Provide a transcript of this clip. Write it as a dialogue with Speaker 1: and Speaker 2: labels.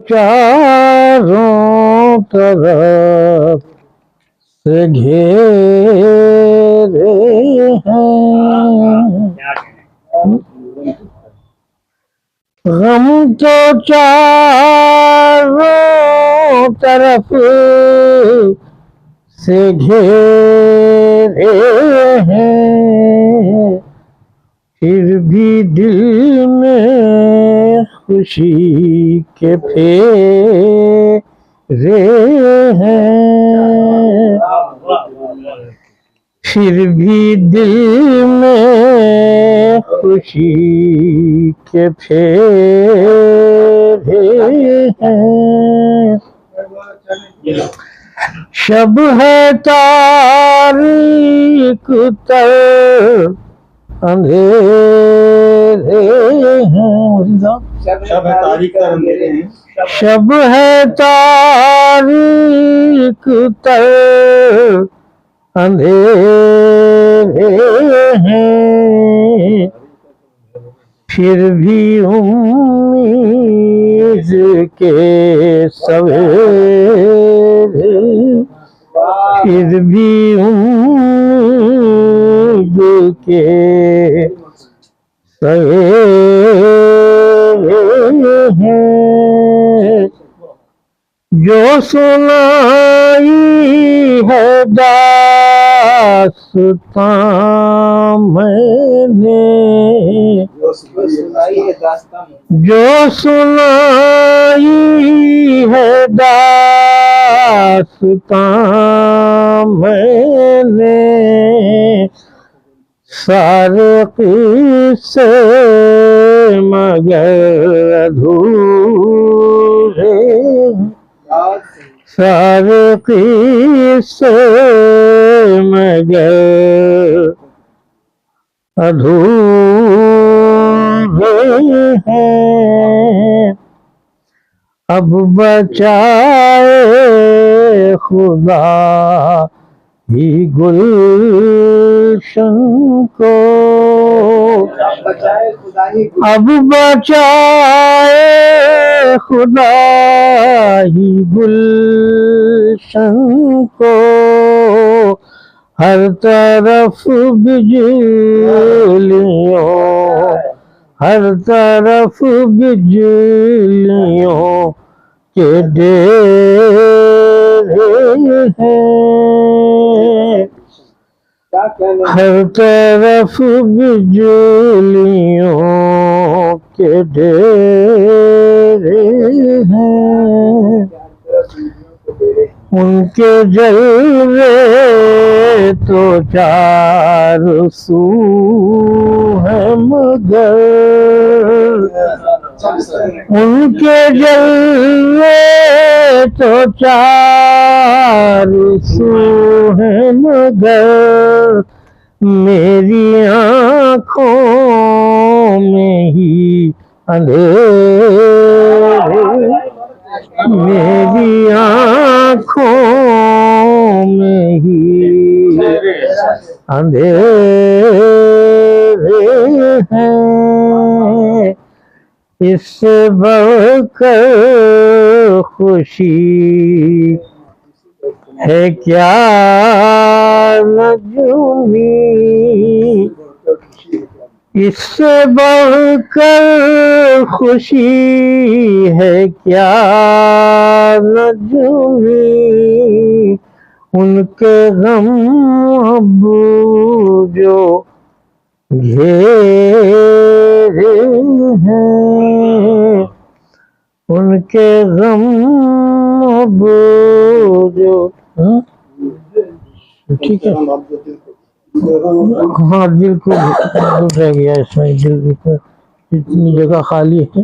Speaker 1: چاروں طرف سے گھیرے ہیں، غم تو چاروں طرف سے گھیرے ہیں، پھر بھی دل میں خوشی کے پھیرے ہیں، پھر بھی دل میں خوشی کے پھیرے ہیں، شب ہے تاریک تر اندھیرے ہیں،
Speaker 2: شب ہے تاریک تر اندھیرے ہیں،
Speaker 1: شب ہے تاریک تر اندھیرے ہیں، پھر بھی امید کے سویرے، پھر بھی امید کے سویرے ہیں، جو سنائی ہے داستان میں نے، جو سنائی ہے داستان میں نے، سارے قصے مگر ادھورے، سارے قصے مگر ادھورے ہیں، اب بچائے خدا ہی گلشن کو، اب بچائے خدا ہی گلشن کو، ہر طرف بجلیوں، ہر طرف بجلیوں کے ڈیرے ہیں، ہر طرف بجلیوں کے ڈیرے ہیں، ان کے جلوے تو چار سو ہیں مگر، ان کے جلوے تو چار سو ہیں مگر، میری آنکھوں میں ہی اندھیرے، میری آنکھوں میں ہی اندھیرے ہیں، اس سے بڑھ کر خوشی ہے کیا نجومی، اس سے بڑھ کر خوشی ہے کیا نجومی، ان کے غم اب جو گھیرے ہیں، ان کے غم اب جو ٹھیک ہے، ہاں دل کو رہ گیا اس میں، دل اتنی جگہ خالی ہے۔